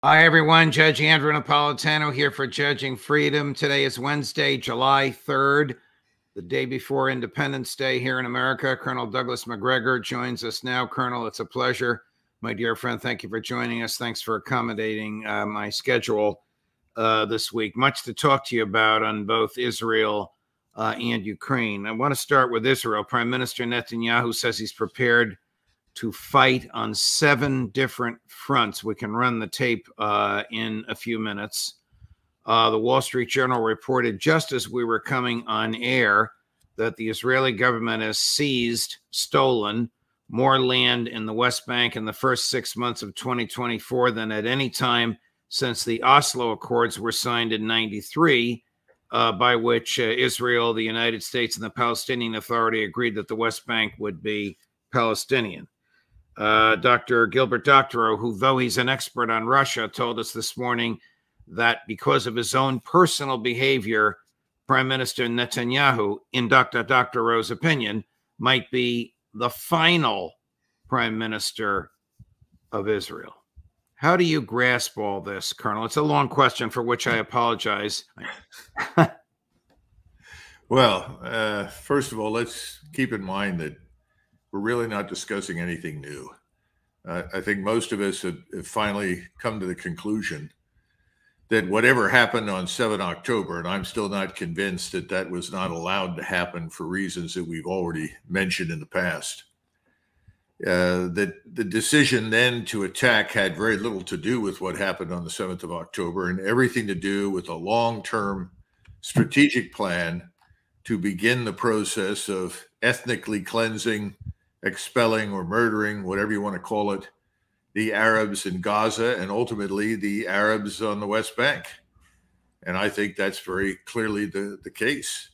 Hi, everyone. Judge Andrew Napolitano here for Judging Freedom. Today is Wednesday, July 3rd, the day before Independence Day here in America. Colonel Douglas Macgregor joins us now. Colonel, it's a pleasure. My dear friend, thank you for joining us. Thanks for accommodating my schedule this week. Much to talk to you about on both Israel and Ukraine. I want to start with Israel. Prime Minister Netanyahu says he's prepared to fight on 7 different fronts. We can run the tape in a few minutes. The Wall Street Journal reported just as we were coming on air that the Israeli government has stolen more land in the West Bank in the first 6 months of 2024 than at any time since the Oslo Accords were signed in 1993, by which Israel, the United States, and the Palestinian Authority agreed that the West Bank would be Palestinian. Dr. Gilbert Doctorow, who, though he's an expert on Russia, told us this morning that because of his own personal behavior, Prime Minister Netanyahu, in Dr. Doctorow's opinion, might be the final Prime Minister of Israel. How do you grasp all this, Colonel? It's a long question for which I apologize. Well, first of all, let's keep in mind that we're really not discussing anything new. I think most of us have finally come to the conclusion that whatever happened on 7 October, and I'm still not convinced that that was not allowed to happen for reasons that we've already mentioned in the past, that the decision then to attack had very little to do with what happened on the 7th of October and everything to do with a long-term strategic plan to begin the process of ethnically cleansing, expelling or murdering, whatever you want to call it, the Arabs in Gaza and ultimately the Arabs on the West Bank. And I think that's very clearly the case.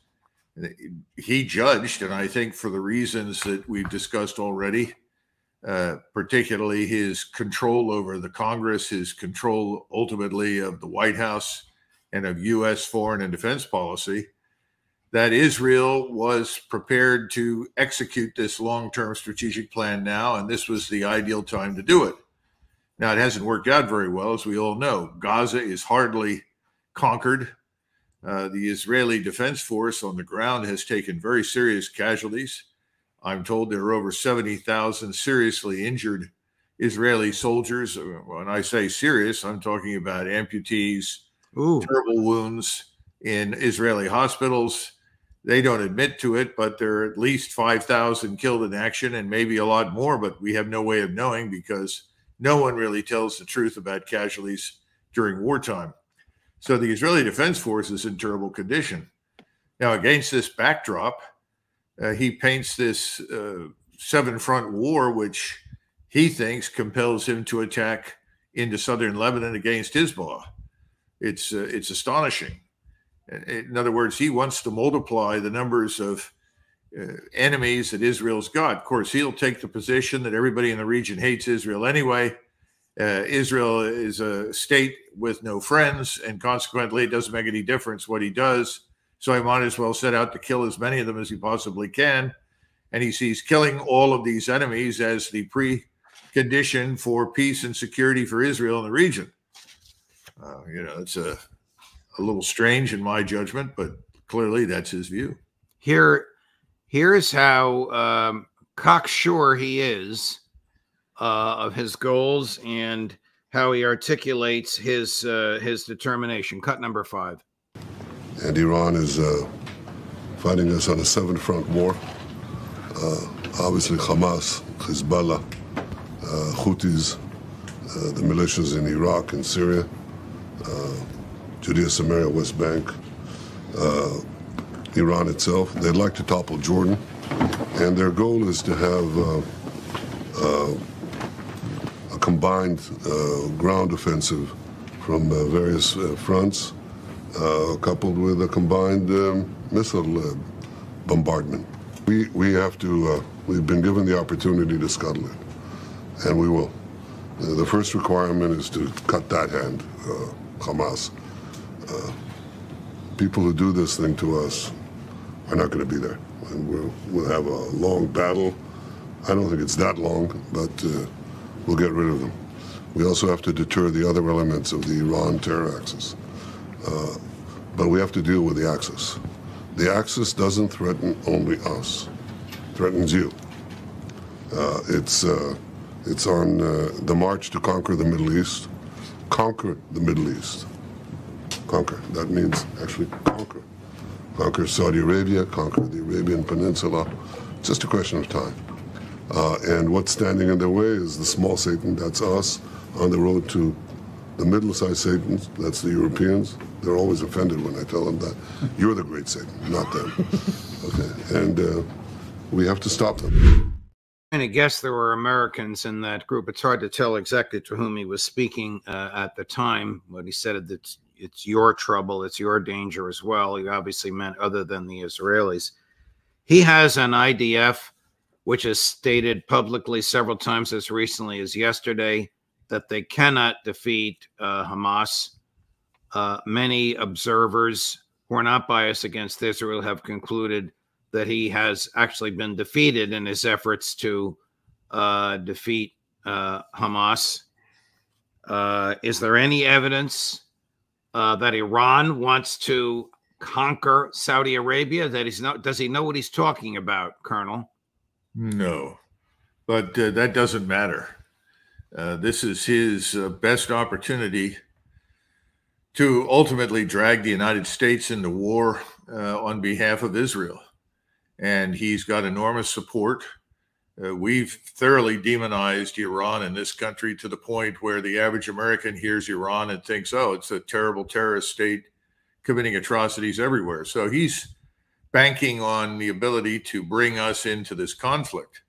He judged, and I think for the reasons that we've discussed already, particularly his control over the Congress, his control ultimately of the White House and of U.S. foreign and defense policy, that Israel was prepared to execute this long-term strategic plan now, and this was the ideal time to do it. Now, it hasn't worked out very well, as we all know. Gaza is hardly conquered. The Israeli Defense Force on the ground has taken very serious casualties. I'm told there are over 70,000 seriously injured Israeli soldiers. When I say serious, I'm talking about amputees, terrible wounds in Israeli hospitals. They don't admit to it, but there are at least 5,000 killed in action and maybe a lot more, but we have no way of knowing because no one really tells the truth about casualties during wartime. So the Israeli Defense Force is in terrible condition. Now, against this backdrop, he paints this 7-front war, which he thinks compels him to attack into southern Lebanon against Hezbollah. It's astonishing. In other words, he wants to multiply the numbers of enemies that Israel's got. Of course, he'll take the position that everybody in the region hates Israel anyway. Israel is a state with no friends, and consequently, it doesn't make any difference what he does. So he might as well set out to kill as many of them as he possibly can. And he sees killing all of these enemies as the precondition for peace and security for Israel in the region. It's a little strange in my judgment, but clearly that's his view. Here's how cocksure he is of his goals and how he articulates his determination. Cut number 5. And Iran is fighting us on a 7-front war. Obviously, Hamas, Hezbollah, Houthis, the militias in Iraq and Syria, Judea, Samaria, West Bank, Iran itself. They'd like to topple Jordan, and their goal is to have a combined ground offensive from various fronts, coupled with a combined missile bombardment. We have to, we've been given the opportunity to scuttle it, and we will. The first requirement is to cut that hand, Hamas. People who do this thing to us are not going to be there. And we'll have a long battle. I don't think it's that long, but we'll get rid of them. We also have to deter the other elements of the Iran terror axis. But we have to deal with the axis. The axis doesn't threaten only us, it threatens you. It's on the march to conquer the Middle East. Conquer the Middle East. Conquer. That means actually conquer. Conquer Saudi Arabia, conquer the Arabian Peninsula. It's just a question of time. And what's standing in their way is the small Satan, that's us, on the road to the middle-sized Satans, that's the Europeans. They're always offended when I tell them that. You're the great Satan, not them. Okay, and we have to stop them. And I guess there were Americans in that group. It's hard to tell exactly to whom he was speaking at the time, but he said that it's your trouble, it's your danger as well. He obviously meant other than the Israelis. He has an IDF, which has stated publicly several times as recently as yesterday that they cannot defeat Hamas. Many observers who are not biased against Israel have concluded that he has actually been defeated in his efforts to defeat Hamas. Is there any evidence that Iran wants to conquer Saudi Arabia? Does he know what he's talking about, Colonel? No, but that doesn't matter. This is his best opportunity to ultimately drag the United States into war on behalf of Israel. And he's got enormous support. We've thoroughly demonized Iran in this country to the point where the average American hears Iran and thinks, oh, it's a terrible terrorist state committing atrocities everywhere. So he's banking on the ability to bring us into this conflict.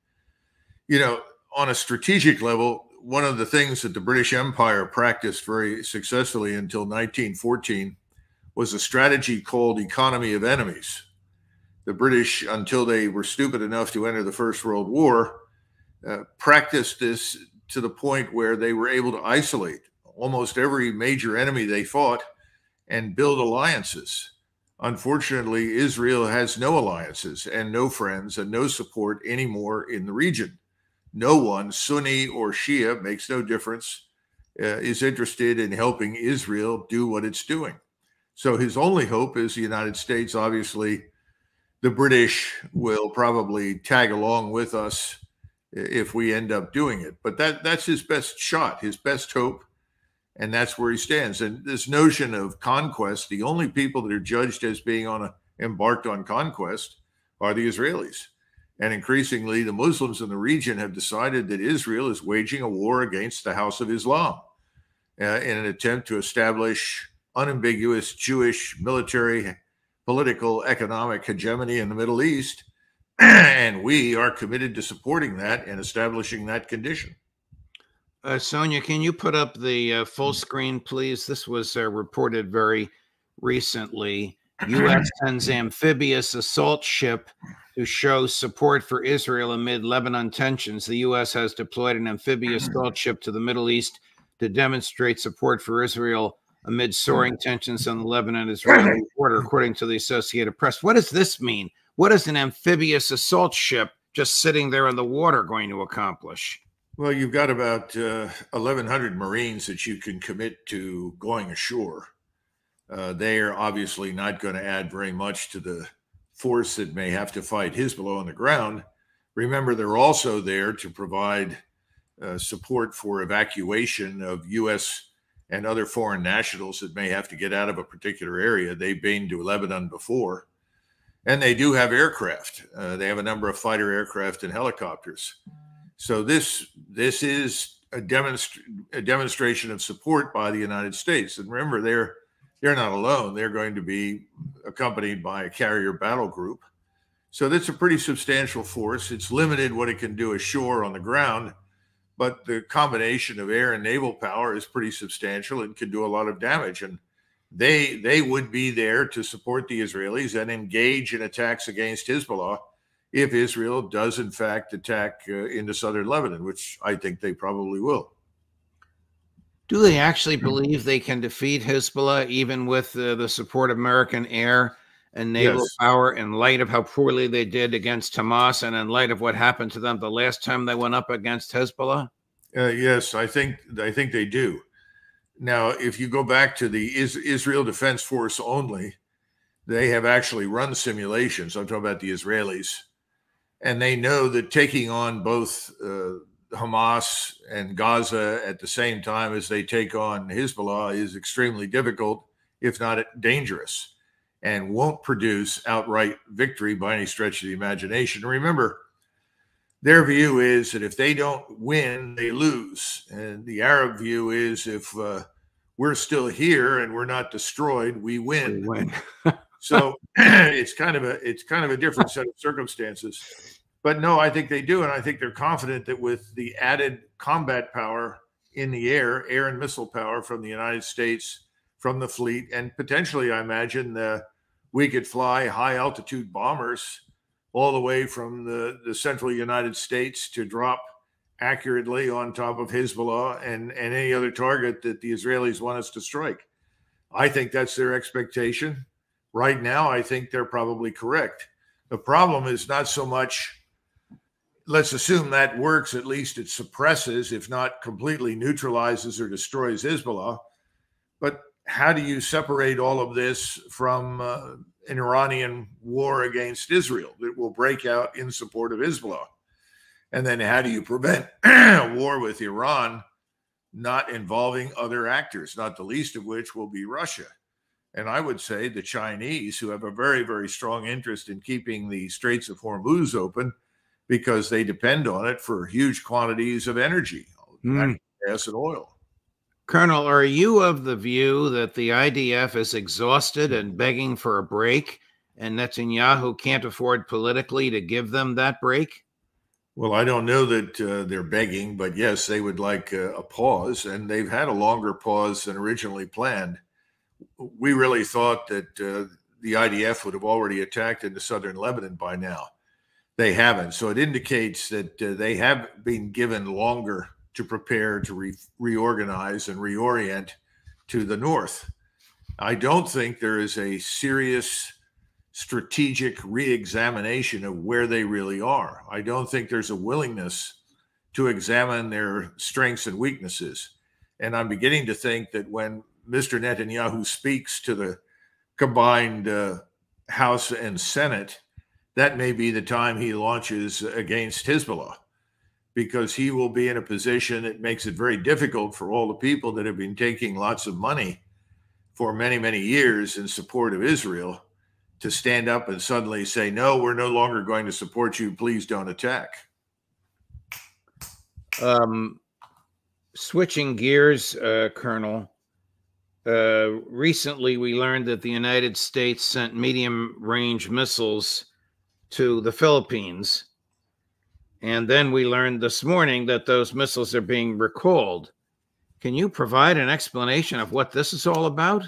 You know, on a strategic level, one of the things that the British Empire practiced very successfully until 1914 was a strategy called economy of enemies. The British, until they were stupid enough to enter the First World War, practiced this to the point where they were able to isolate almost every major enemy they fought and build alliances. Unfortunately, Israel has no alliances and no friends and no support anymore in the region. No one, Sunni or Shia, makes no difference, is interested in helping Israel do what it's doing. So his only hope is the United States. Obviously, the British will probably tag along with us if we end up doing it. But that's his best shot, his best hope, and that's where he stands. And this notion of conquest, the only people that are judged as being embarked on conquest are the Israelis. And increasingly, the Muslims in the region have decided that Israel is waging a war against the House of Islam in an attempt to establish unambiguous Jewish military, political, economic hegemony in the Middle East. And we are committed to supporting that and establishing that condition. Sonia, can you put up the full screen, please? This was reported very recently. U.S. sends amphibious assault ship to show support for Israel amid Lebanon tensions. The U.S. has deployed an amphibious assault ship to the Middle East to demonstrate support for Israel amid soaring tensions on the Lebanon-Israeli border, according to the Associated Press. What does this mean? What is an amphibious assault ship just sitting there in the water going to accomplish? Well, you've got about 1,100 Marines that you can commit to going ashore. They are obviously not going to add very much to the force that may have to fight Hezbollah on the ground. Remember, they're also there to provide support for evacuation of U.S. and other foreign nationals that may have to get out of a particular area. They've been to Lebanon before. And they do have aircraft. They have a number of fighter aircraft and helicopters. So this is a demonstration of support by the United States. And remember, they're not alone. They're going to be accompanied by a carrier battle group. So that's a pretty substantial force. It's limited what it can do ashore on the ground, but the combination of air and naval power is pretty substantial and can do a lot of damage. And they would be there to support the Israelis and engage in attacks against Hezbollah if Israel does, in fact, attack into southern Lebanon, which I think they probably will. Do they actually believe they can defeat Hezbollah, even with the support of American air and naval power, in light of how poorly they did against Hamas and in light of what happened to them the last time they went up against Hezbollah? Yes, I think they do. Now, if you go back to the Israel Defense Force only, they have actually run simulations. I'm talking about the Israelis, and they know that taking on both Hamas and Gaza at the same time as they take on Hezbollah is extremely difficult, if not dangerous, and won't produce outright victory by any stretch of the imagination. Remember, their view is that if they don't win, they lose. And the Arab view is if we're still here and we're not destroyed, we win. We win. So it's kind of a different set of circumstances. But no, I think they do. And I think they're confident that with the added combat power in the air and missile power from the United States, from the fleet, and potentially, I imagine, we could fly high altitude bombers all the way from the central United States to drop accurately on top of Hezbollah and any other target that the Israelis want us to strike. I think that's their expectation. Right now, I think they're probably correct. The problem is not so much, let's assume that works, at least it suppresses, if not completely neutralizes or destroys Hezbollah. But how do you separate all of this from an Iranian war against Israel that will break out in support of Hezbollah? And then how do you prevent a war with Iran not involving other actors, not the least of which will be Russia? And I would say the Chinese, who have a very, very strong interest in keeping the Straits of Hormuz open because they depend on it for huge quantities of energy, gas and oil. Colonel, are you of the view that the IDF is exhausted and begging for a break, and Netanyahu can't afford politically to give them that break? Well, I don't know that they're begging, but yes, they would like a pause, and they've had a longer pause than originally planned. We really thought that the IDF would have already attacked into southern Lebanon by now. They haven't. So it indicates that they have been given longer to prepare to reorganize and reorient to the north. I don't think there is a serious strategic re-examination of where they really are. I don't think there's a willingness to examine their strengths and weaknesses. And I'm beginning to think that when Mr. Netanyahu speaks to the combined House and Senate, that may be the time he launches against Hezbollah, because he will be in a position that makes it very difficult for all the people that have been taking lots of money for many, many years in support of Israel to stand up and suddenly say, no, we're no longer going to support you. Please don't attack. Switching gears, Colonel, recently we learned that the United States sent medium-range missiles to the Philippines. And then we learned this morning that those missiles are being recalled. Can you provide an explanation of what this is all about?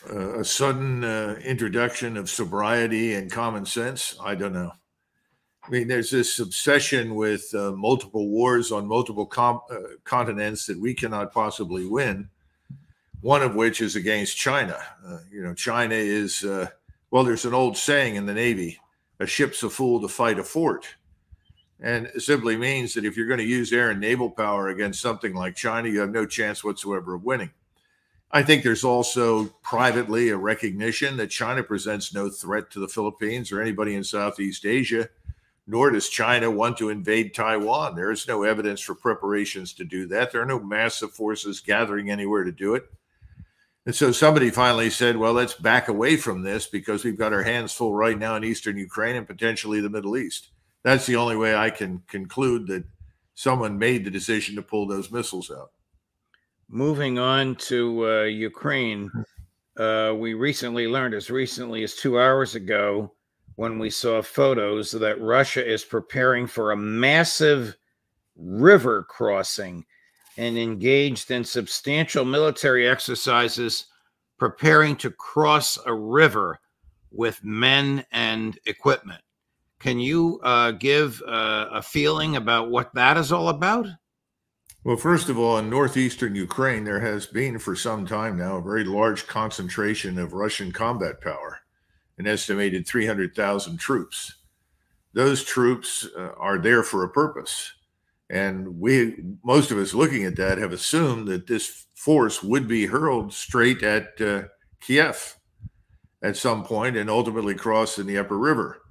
A sudden introduction of sobriety and common sense? I don't know. I mean, there's this obsession with multiple wars on multiple continents that we cannot possibly win, one of which is against China. China is, well, there's an old saying in the Navy, a ship's a fool to fight a fort. And it simply means that if you're going to use air and naval power against something like China, you have no chance whatsoever of winning. I think there's also privately a recognition that China presents no threat to the Philippines or anybody in Southeast Asia, nor does China want to invade Taiwan. There is no evidence for preparations to do that. There are no massive forces gathering anywhere to do it. And so somebody finally said, well, let's back away from this because we've got our hands full right now in eastern Ukraine and potentially the Middle East. That's the only way I can conclude that someone made the decision to pull those missiles out. Moving on to Ukraine, we recently learned, as recently as 2 hours ago, when we saw photos, that Russia is preparing for a massive river crossing and engaged in substantial military exercises preparing to cross a river with men and equipment. Can you give a feeling about what that is all about? Well, first of all, in northeastern Ukraine, there has been for some time now a very large concentration of Russian combat power, an estimated 300,000 troops. Those troops are there for a purpose. And most of us looking at that have assumed that this force would be hurled straight at Kiev at some point and ultimately cross in the upper river.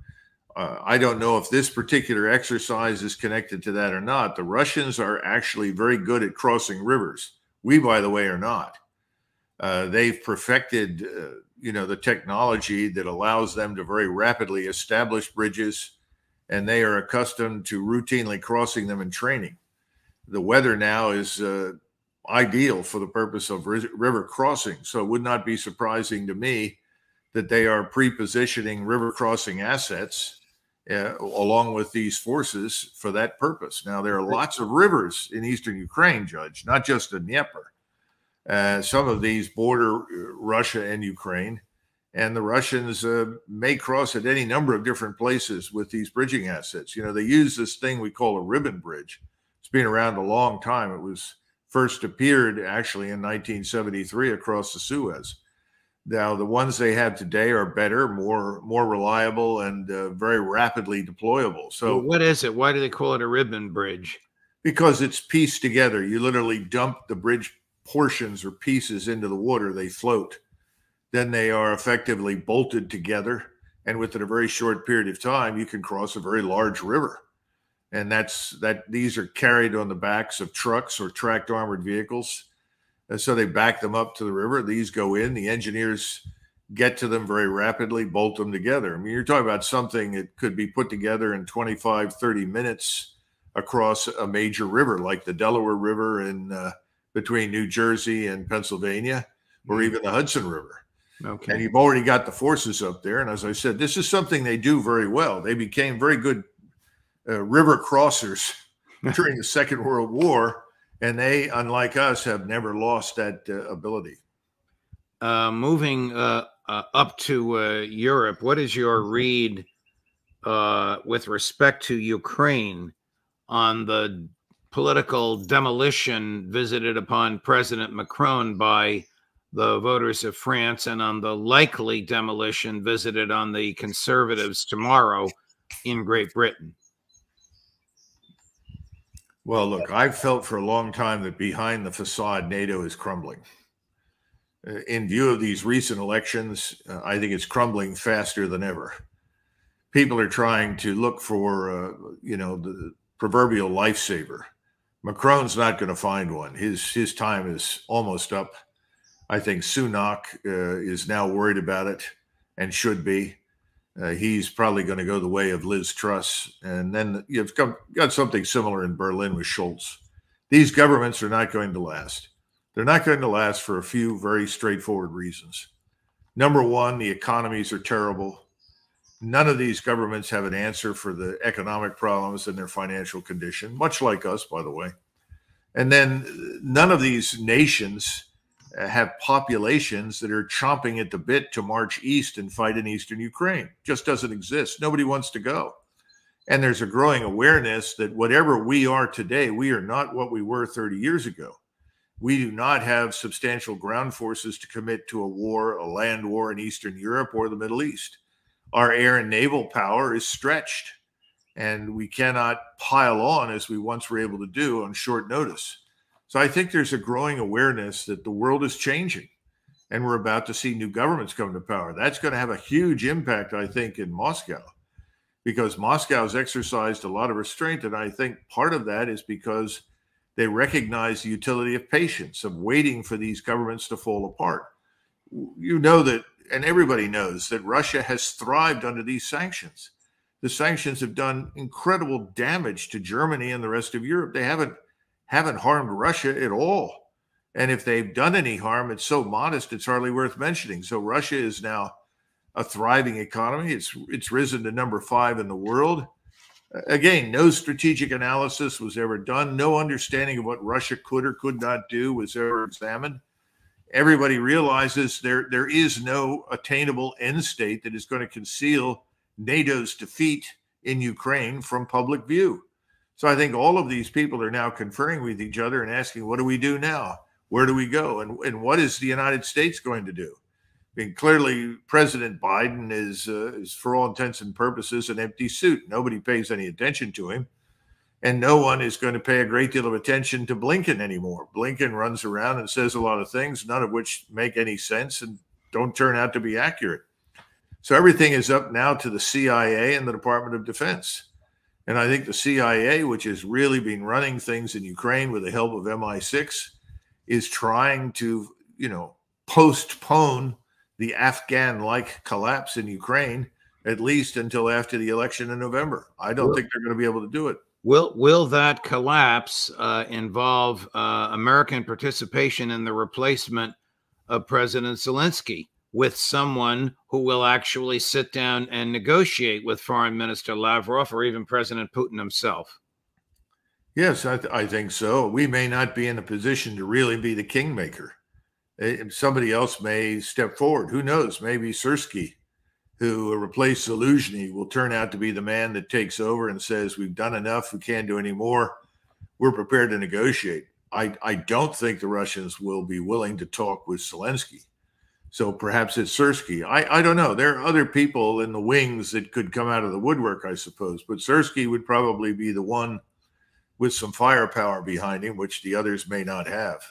I don't know if this particular exercise is connected to that or not. The Russians are actually very good at crossing rivers. We, by the way, are not. They've perfected, the technology that allows them to very rapidly establish bridges, and they are accustomed to routinely crossing them in training. The weather now is ideal for the purpose of river crossing, so it would not be surprising to me that they are pre-positioning river crossing assets along with these forces for that purpose. Now, there are lots of rivers in eastern Ukraine, Judge, not just the Dnieper. Some of these border Russia and Ukraine, and the Russians may cross at any number of different places with these bridging assets. They use this thing we call a ribbon bridge. It's been around a long time. It was first appeared actually in 1973 across the Suez. Now, the ones they have today are better, more reliable, and very rapidly deployable. So, what is it? Why do they call it a ribbon bridge? Because it's pieced together. You literally dump the bridge portions or pieces into the water, they float. Then they are effectively bolted together, and within a very short period of time, you can cross a very large river. And these are carried on the backs of trucks or tracked armored vehicles. And so they back them up to the river. These go in. The engineers get to them very rapidly, bolt them together. I mean, you're talking about something that could be put together in 25, 30 minutes across a major river like the Delaware River in between New Jersey and Pennsylvania, or even the Hudson River. Okay. And you've already got the forces up there. And as I said, this is something they do very well. They became very good river crossers during the Second World War. And they, unlike us, have never lost that ability. Moving up to Europe, what is your read with respect to Ukraine on the political demolition visited upon President Macron by the voters of France, and on the likely demolition visited on the conservatives tomorrow in Great Britain? Well, look, I've felt for a long time that behind the facade, NATO is crumbling. In view of these recent elections, I think it's crumbling faster than ever. People are trying to look for, the proverbial lifesaver. Macron's not going to find one. His time is almost up. I think Sunak is now worried about it and should be. He's probably going to go the way of Liz Truss. And then you've got something similar in Berlin with Scholz. These governments are not going to last. They're not going to last for a few very straightforward reasons. Number one, the economies are terrible. None of these governments have an answer for the economic problems and their financial condition, much like us, by the way. And then none of these nations have populations that are chomping at the bit to march east and fight in eastern Ukraine. Just doesn't exist. Nobody wants to go. And there's a growing awareness that whatever we are today, we are not what we were 30 years ago. We do not have substantial ground forces to commit to a war, a land war in Eastern Europe or the Middle East. Our air and naval power is stretched, and we cannot pile on as we once were able to do on short notice. So I think there's a growing awareness that the world is changing, and we're about to see new governments come to power. That's going to have a huge impact, I think, in Moscow, because Moscow's exercised a lot of restraint. And I think part of that is because they recognize the utility of patience, of waiting for these governments to fall apart. You know that, and everybody knows that Russia has thrived under these sanctions. The sanctions have done incredible damage to Germany and the rest of Europe. They haven't harmed Russia at all. And if they've done any harm, it's so modest, it's hardly worth mentioning. So Russia is now a thriving economy. It's risen to number 5 in the world. Again, no strategic analysis was ever done. No understanding of what Russia could or could not do was ever examined. Everybody realizes there is no attainable end state that is going to conceal NATO's defeat in Ukraine from public view. So I think all of these people are now conferring with each other and asking, what do we do now? Where do we go? And what is the United States going to do? I mean, clearly, President Biden is for all intents and purposes, an empty suit. Nobody pays any attention to him. And no one is going to pay a great deal of attention to Blinken anymore. Blinken runs around and says a lot of things, none of which make any sense and don't turn out to be accurate. So everything is up now to the CIA and the Department of Defense. And I think the CIA, which has really been running things in Ukraine with the help of MI6, is trying to, postpone the Afghan-like collapse in Ukraine, at least until after the election in November. I don't think they're going to be able to do it. Will that collapse involve American participation in the replacement of President Zelensky with someone who will actually sit down and negotiate with Foreign Minister Lavrov or even President Putin himself? Yes, I think so. We may not be in a position to really be the kingmaker. Somebody else may step forward. Who knows? Maybe Syrskyi, who replaced Zelensky, will turn out to be the man that takes over and says, we've done enough. We can't do any more. We're prepared to negotiate. I don't think the Russians will be willing to talk with Zelensky. So perhaps it's Syrskyi. I don't know. There are other people in the wings that could come out of the woodwork, I suppose. But Syrskyi would probably be the one with some firepower behind him, which the others may not have.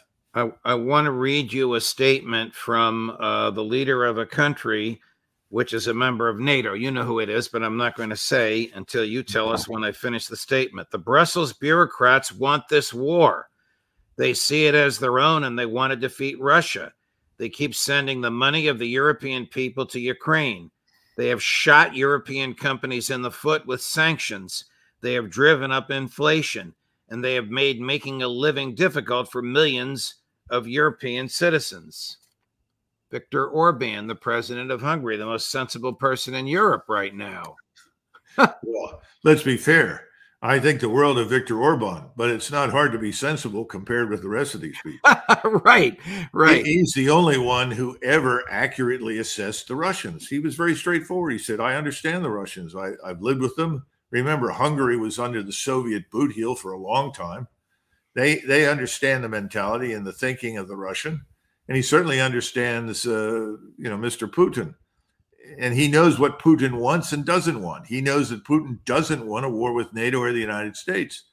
I want to read you a statement from the leader of a country which is a member of NATO. You know who it is, but I'm not going to say until you tell us when I finish the statement. The Brussels bureaucrats want this war. They see it as their own and they want to defeat Russia. They keep sending the money of the European people to Ukraine. They have shot European companies in the foot with sanctions. They have driven up inflation, and they have made making a living difficult for millions of European citizens. Viktor Orban, the president of Hungary, the most sensible person in Europe right now. Well, let's be fair. I think the world of Viktor Orban, but it's not hard to be sensible compared with the rest of these people. Right. He's the only one who ever accurately assessed the Russians. He was very straightforward. He said, I understand the Russians. I've lived with them. Remember, Hungary was under the Soviet boot heel for a long time. They understand the mentality and the thinking of the Russian. And he certainly understands, Mr. Putin. And he knows what Putin wants and doesn't want. He knows that Putin doesn't want a war with NATO or the United States.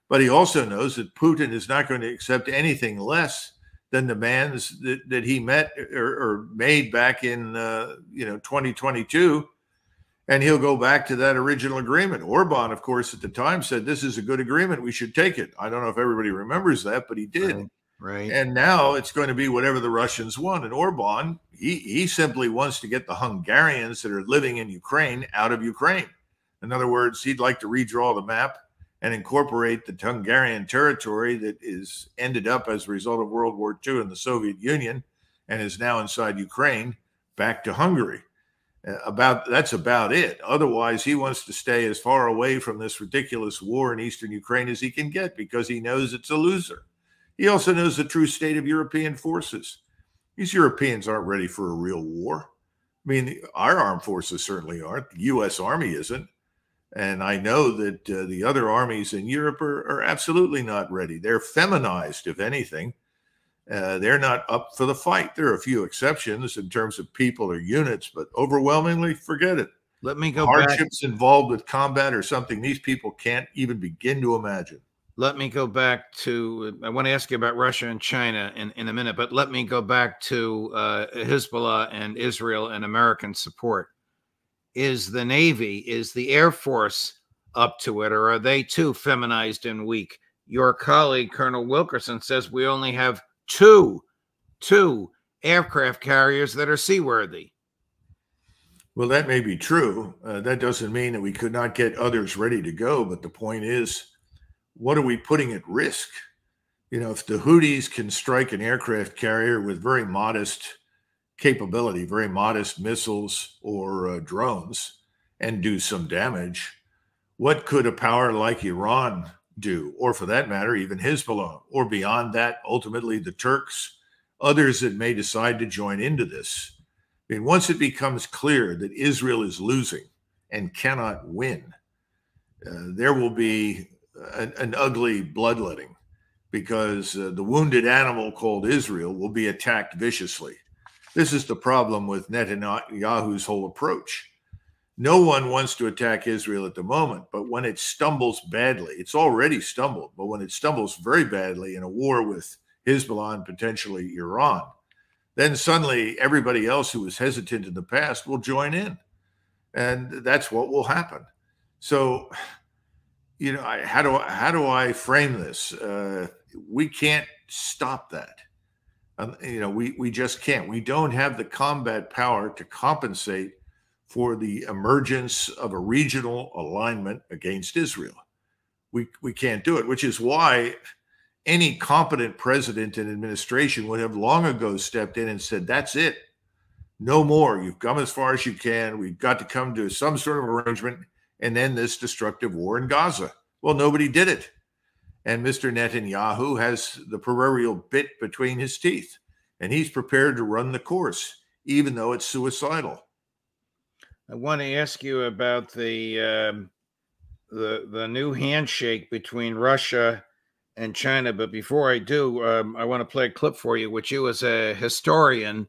But he also knows that Putin is not going to accept anything less than demands that he met or made back in 2022. And he'll go back to that original agreement. Orban, of course, at the time said, this is a good agreement. We should take it. I don't know if everybody remembers that, but he did. Right. And now it's going to be whatever the Russians want. And Orban, he simply wants to get the Hungarians that are living in Ukraine out of Ukraine. In other words, he'd like to redraw the map and incorporate the Hungarian territory that is ended up as a result of World War II in the Soviet Union and is now inside Ukraine back to Hungary. That's about it. Otherwise, he wants to stay as far away from this ridiculous war in eastern Ukraine as he can get because he knows it's a loser. He also knows the true state of European forces. These Europeans aren't ready for a real war. I mean, our armed forces certainly aren't. The U.S. Army isn't. And I know that the other armies in Europe are absolutely not ready. They're feminized, if anything. They're not up for the fight. There are a few exceptions in terms of people or units, but overwhelmingly, forget it. Let me go Hardships involved with combat or something these people can't even begin to imagine. Let me go back to, I want to ask you about Russia and China in a minute, but let me go back to Hezbollah and Israel and American support. Is the Navy, is the Air Force up to it, or are they too feminized and weak? Your colleague, Colonel Wilkerson, says we only have two aircraft carriers that are seaworthy. Well, that may be true. That doesn't mean that we could not get others ready to go. But the point is, what are we putting at risk? If the Houthis can strike an aircraft carrier with very modest capability, very modest missiles or drones, and do some damage, what could a power like Iran do? Or for that matter, even Hezbollah, or beyond that, ultimately the Turks, others that may decide to join into this. I mean, once it becomes clear that Israel is losing and cannot win, there will be an ugly bloodletting because the wounded animal called Israel will be attacked viciously. This is the problem with Netanyahu's whole approach. No one wants to attack Israel at the moment, but when it stumbles badly, it's already stumbled, but when it stumbles very badly in a war with Hezbollah and potentially Iran, then suddenly everybody else who was hesitant in the past will join in. And that's what will happen. So, you know, how do I frame this? We can't stop that. You know, we just can't. We don't have the combat power to compensate for the emergence of a regional alignment against Israel. We can't do it, which is why any competent president and administration would have long ago stepped in and said, that's it. No more. You've come as far as you can. We've got to come to some sort of arrangement and end this destructive war in Gaza. Well, nobody did it. And Mr. Netanyahu has the proverbial bit between his teeth, and he's prepared to run the course, even though it's suicidal. I want to ask you about the new handshake between Russia and China, but before I do, I want to play a clip for you, which you as a historian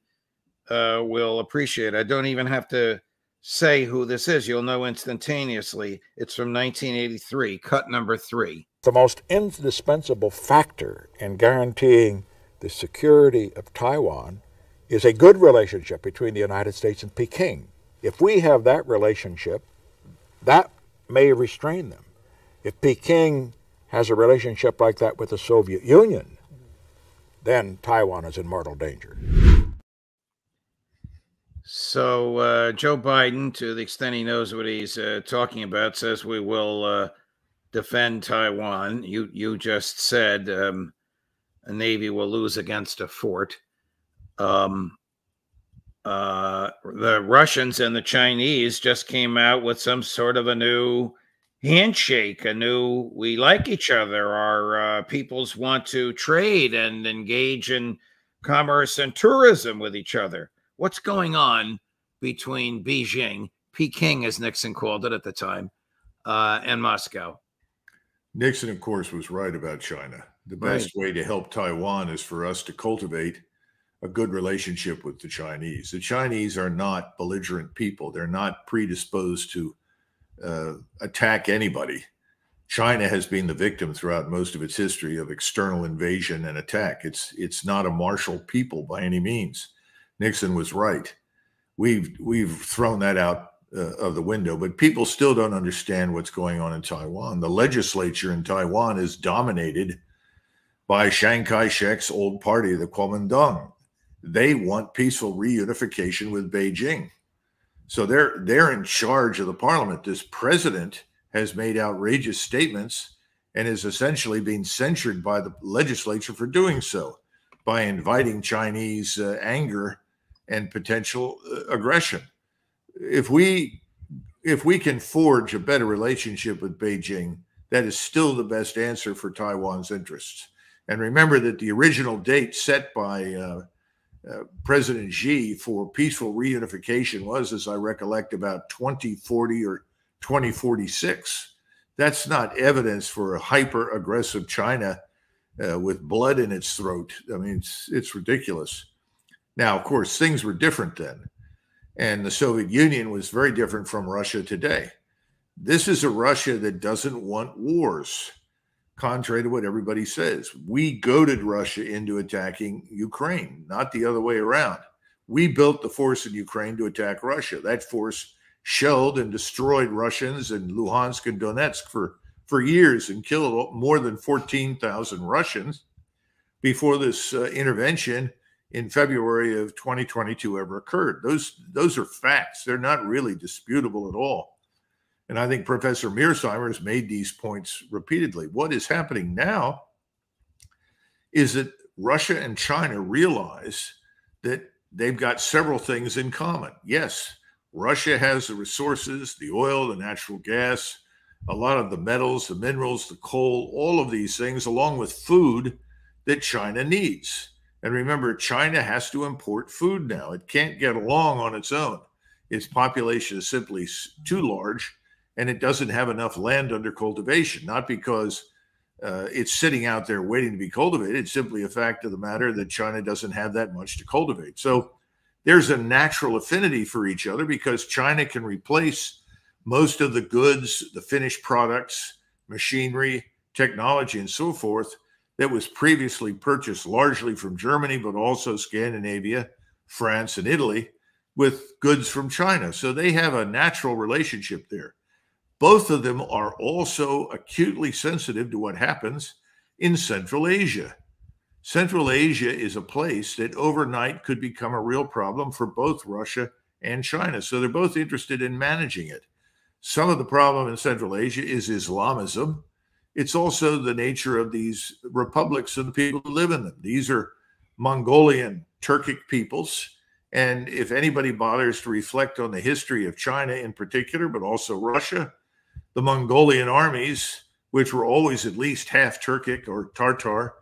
will appreciate. I don't even have to say who this is. You'll know instantaneously. It's from 1983, cut number 3. The most indispensable factor in guaranteeing the security of Taiwan is a good relationship between the United States and Peking. If we have that relationship, that may restrain them. If Peking has a relationship like that with the Soviet Union, then Taiwan is in mortal danger. So Joe Biden, to the extent he knows what he's talking about, says we will defend Taiwan. You just said a Navy will lose against a fort. The Russians and the Chinese just came out with some sort of a new handshake, a new, we like each other, our peoples want to trade and engage in commerce and tourism with each other. What's going on between Beijing, Peking, as Nixon called it at the time, and Moscow? Nixon, of course, was right about China. The best way to help Taiwan is for us to cultivate a good relationship with the Chinese. The Chinese are not belligerent people. They're not predisposed to attack anybody. China has been the victim throughout most of its history of external invasion and attack. It's not a martial people by any means. Nixon was right. We've thrown that out of the window, but people still don't understand what's going on in Taiwan. The legislature in Taiwan is dominated by Chiang Kai-shek's old party, the Kuomintang. They want peaceful reunification with Beijing. So they're in charge of the parliament. This president has made outrageous statements and is essentially being censured by the legislature for doing so, by inviting Chinese anger and potential aggression. If we can forge a better relationship with Beijing, that is still the best answer for Taiwan's interests. And remember that the original date set by President Xi for peaceful reunification was, as I recollect, about 2040 or 2046. That's not evidence for a hyper-aggressive China with blood in its throat. I mean, it's ridiculous. Now, of course, things were different then, and the Soviet Union was very different from Russia today. This is a Russia that doesn't want wars, contrary to what everybody says. We goaded Russia into attacking Ukraine, not the other way around. We built the force in Ukraine to attack Russia. That force shelled and destroyed Russians in Luhansk and Donetsk for years and killed more than 14,000 Russians before this intervention in February of 2022 ever occurred. Those are facts. They're not really disputable at all. And I think Professor Mearsheimer has made these points repeatedly. What is happening now is that Russia and China realize that they've got several things in common. Yes, Russia has the resources, the oil, the natural gas, a lot of the metals, the minerals, the coal, all of these things, along with food that China needs. And remember, China has to import food now. It can't get along on its own. Its population is simply too large, and it doesn't have enough land under cultivation, not because it's sitting out there waiting to be cultivated. It's simply a fact of the matter that China doesn't have that much to cultivate. So there's a natural affinity for each other because China can replace most of the goods, the finished products, machinery, technology, and so forth that was previously purchased largely from Germany, but also Scandinavia, France, and Italy, with goods from China. So they have a natural relationship there. Both of them are also acutely sensitive to what happens in Central Asia. Central Asia is a place that overnight could become a real problem for both Russia and China. So they're both interested in managing it. Some of the problem in Central Asia is Islamism. It's also the nature of these republics and the people who live in them. These are Mongolian, Turkic peoples. And if anybody bothers to reflect on the history of China in particular, but also Russia, the Mongolian armies, which were always at least half Turkic or Tartar,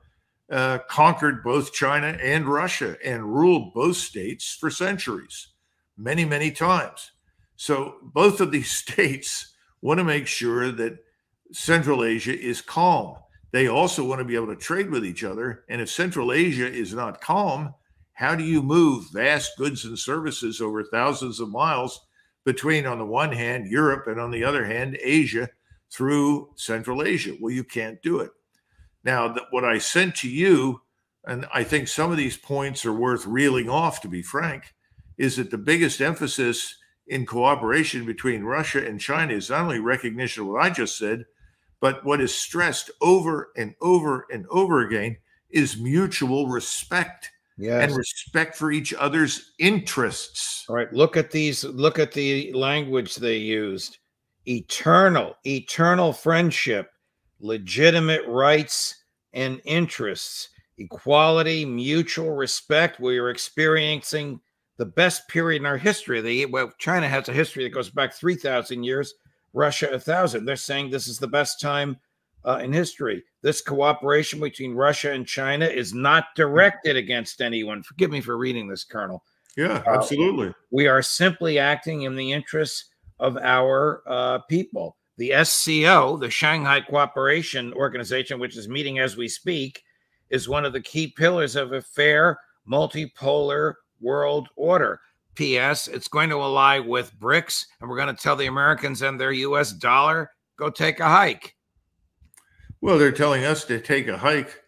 conquered both China and Russia and ruled both states for centuries, many, many times. So both of these states want to make sure that Central Asia is calm. They also want to be able to trade with each other. And if Central Asia is not calm, how do you move vast goods and services over thousands of miles between, on the one hand, Europe, and on the other hand, Asia, through Central Asia? Well, you can't do it. Now, what I sent to you, and I think some of these points are worth reeling off, to be frank, is that the biggest emphasis in cooperation between Russia and China is not only recognition of what I just said, but what is stressed over and over and over again is mutual respect. Yes. And respect for each other's interests. All right, look at these. Look at the language they used. Eternal friendship, legitimate rights and interests, equality, mutual respect. We are experiencing the best period in our history. China has a history that goes back 3,000 years, Russia 1,000. They're saying this is the best time in history. This cooperation between Russia and China is not directed against anyone. Forgive me for reading this, Colonel. Yeah, absolutely. We are simply acting in the interests of our people. The SCO, the Shanghai Cooperation Organization, which is meeting as we speak, is one of the key pillars of a fair, multipolar world order. P.S. It's going to ally with BRICS, and we're going to tell the Americans and their U.S. dollar, go take a hike. Well, they're telling us to take a hike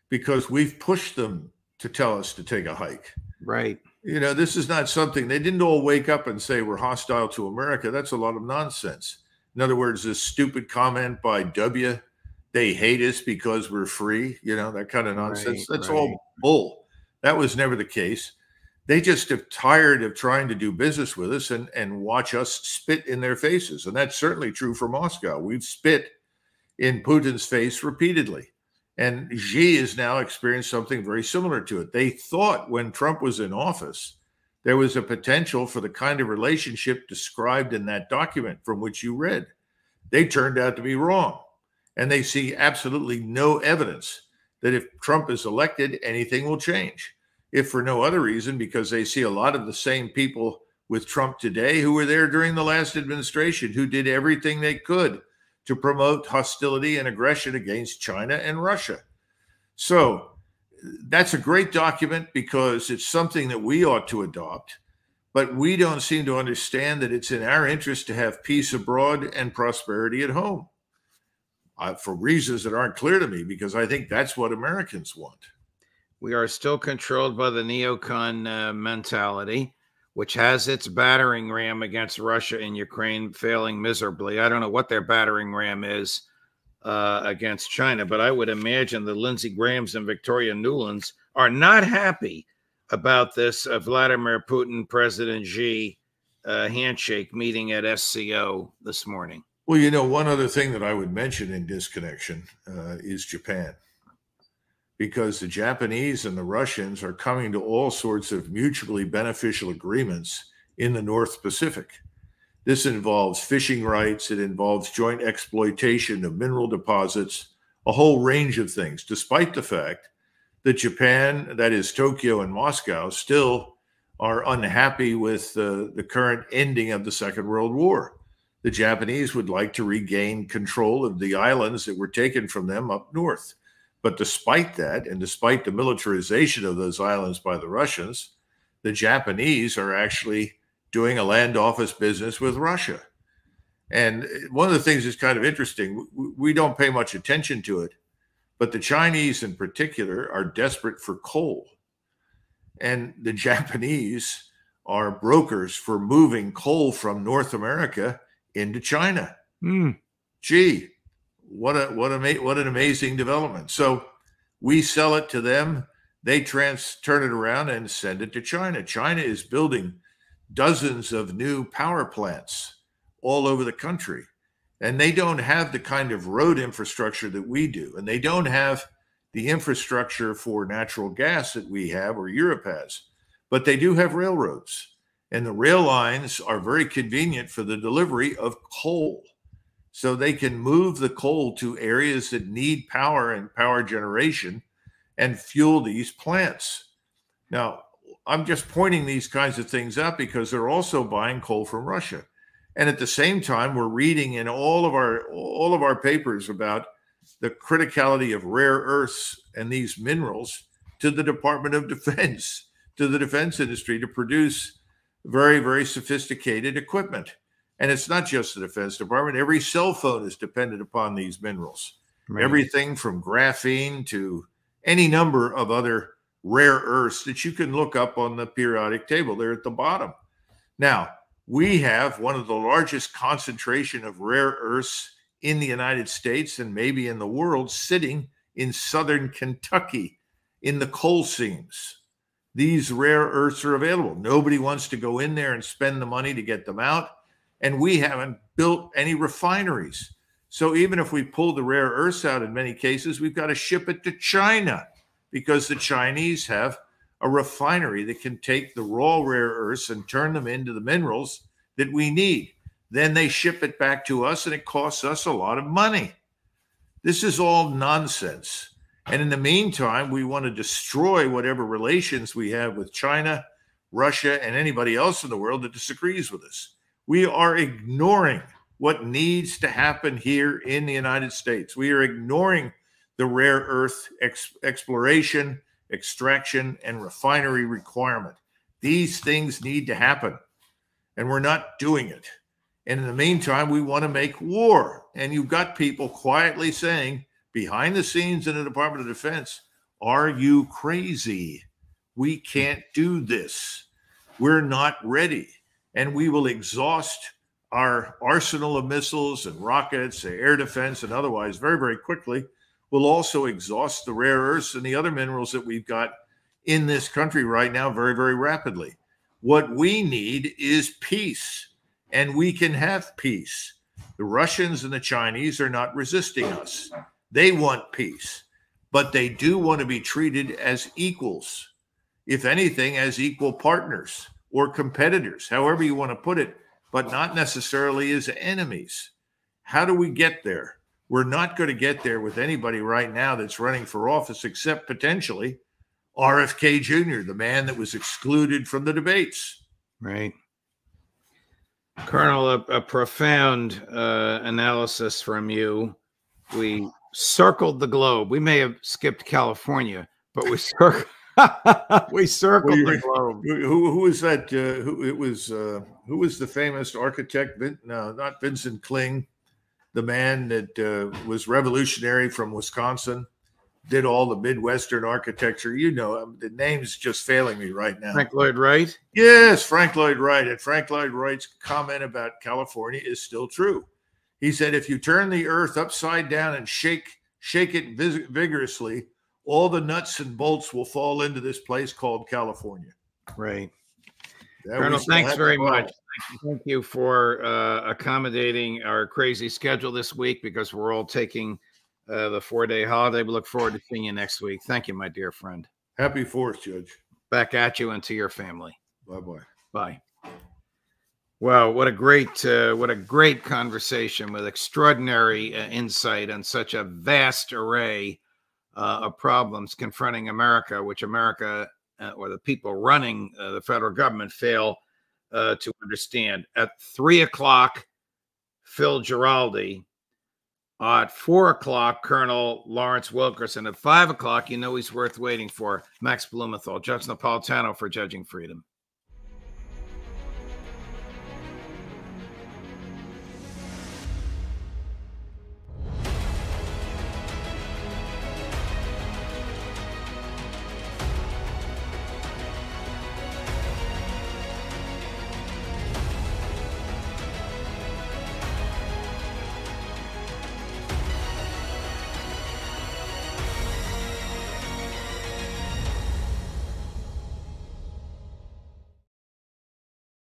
because we've pushed them to tell us to take a hike. Right. You know, this is not something, they didn't all wake up and say we're hostile to America. That's a lot of nonsense. In other words, this stupid comment by W, they hate us because we're free, you know, that kind of nonsense. That's all bull. That was never the case. They just are tired of trying to do business with us and watch us spit in their faces. And that's certainly true for Moscow. We've spit in Putin's face repeatedly. And Xi has now experienced something very similar to it. They thought when Trump was in office, there was a potential for the kind of relationship described in that document from which you read. They turned out to be wrong. And they see absolutely no evidence that if Trump is elected, anything will change. If for no other reason, because they see a lot of the same people with Trump today who were there during the last administration, who did everything they could to promote hostility and aggression against China and Russia. So that's a great document because it's something that we ought to adopt, but we don't seem to understand that it's in our interest to have peace abroad and prosperity at home, for reasons that aren't clear to me, because I think that's what Americans want. We are still controlled by the neocon mentality, which has its battering ram against Russia and Ukraine failing miserably. I don't know what their battering ram is against China, but I would imagine the Lindsey Grahams and Victoria Nulands are not happy about this Vladimir Putin, President Xi handshake meeting at SCO this morning. Well, you know, one other thing that I would mention in disconnection is Japan. Because the Japanese and the Russians are coming to all sorts of mutually beneficial agreements in the North Pacific. This involves fishing rights. It involves joint exploitation of mineral deposits, a whole range of things, despite the fact that Japan, that is Tokyo and Moscow, still are unhappy with the current ending of the Second World War. The Japanese would like to regain control of the islands that were taken from them up north. But despite that, and despite the militarization of those islands by the Russians, the Japanese are actually doing a land office business with Russia. And one of the things that's kind of interesting, we don't pay much attention to it, but the Chinese in particular are desperate for coal. And the Japanese are brokers for moving coal from North America into China. Gee, what an amazing development. So we sell it to them. They turn it around and send it to China. China is building dozens of new power plants all over the country. And they don't have the kind of road infrastructure that we do. And they don't have the infrastructure for natural gas that we have or Europe has. But they do have railroads. And the rail lines are very convenient for the delivery of coal. So they can move the coal to areas that need power and power generation and fuel these plants. Now, I'm just pointing these kinds of things out because they're also buying coal from Russia. And at the same time, we're reading in all of our papers about the criticality of rare earths and these minerals to the Department of Defense, to the defense industry to produce very, very sophisticated equipment. And it's not just the Defense Department. Every cell phone is dependent upon these minerals. Right. Everything from graphene to any number of other rare earths that you can look up on the periodic table. They're at the bottom. Now, we have one of the largest concentration of rare earths in the United States and maybe in the world sitting in southern Kentucky in the coal seams. These rare earths are available. Nobody wants to go in there and spend the money to get them out. And we haven't built any refineries. So even if we pull the rare earths out in many cases, we've got to ship it to China because the Chinese have a refinery that can take the raw rare earths and turn them into the minerals that we need. Then they ship it back to us and it costs us a lot of money. This is all nonsense. And in the meantime, we want to destroy whatever relations we have with China, Russia, and anybody else in the world that disagrees with us. We are ignoring what needs to happen here in the United States. We are ignoring the rare earth exploration, extraction, and refinery requirement. These things need to happen, and we're not doing it. And in the meantime, we want to make war. And you've got people quietly saying, behind the scenes in the Department of Defense, are you crazy? We can't do this. We're not ready. And we will exhaust our arsenal of missiles and rockets, air defense, and otherwise very, very quickly. We'll also exhaust the rare earths and the other minerals that we've got in this country right now very, very rapidly. What we need is peace, and we can have peace. The Russians and the Chinese are not resisting us. They want peace, but they do want to be treated as equals, if anything, as equal partners or competitors, however you want to put it, but not necessarily as enemies. How do we get there? We're not going to get there with anybody right now that's running for office, except potentially RFK Jr., the man that was excluded from the debates. Right. Colonel, a profound analysis from you. We circled the globe. We may have skipped California, but we circled. We circled the globe. Who was that? Who was the famous architect? No, not Vincent Kling, the man that was revolutionary from Wisconsin, did all the Midwestern architecture. You know, the name's just failing me right now. Frank Lloyd Wright? Yes, Frank Lloyd Wright. And Frank Lloyd Wright's comment about California is still true. He said, if you turn the earth upside down and shake it vigorously, all the nuts and bolts will fall into this place called California. Right. Colonel, thanks very much. Thank you for accommodating our crazy schedule this week because we're all taking the 4-day holiday. We look forward to seeing you next week. Thank you, my dear friend. Happy 4th, Judge. Back at you and to your family. Bye-bye. Bye. Wow, what a great conversation with extraordinary insight on such a vast array of problems confronting America, which America or the people running the federal government fail to understand. At 3 o'clock, Phil Giraldi. At 4 o'clock, Colonel Lawrence Wilkerson. At 5 o'clock, you know he's worth waiting for, Max Blumenthal. Judge Napolitano for Judging Freedom.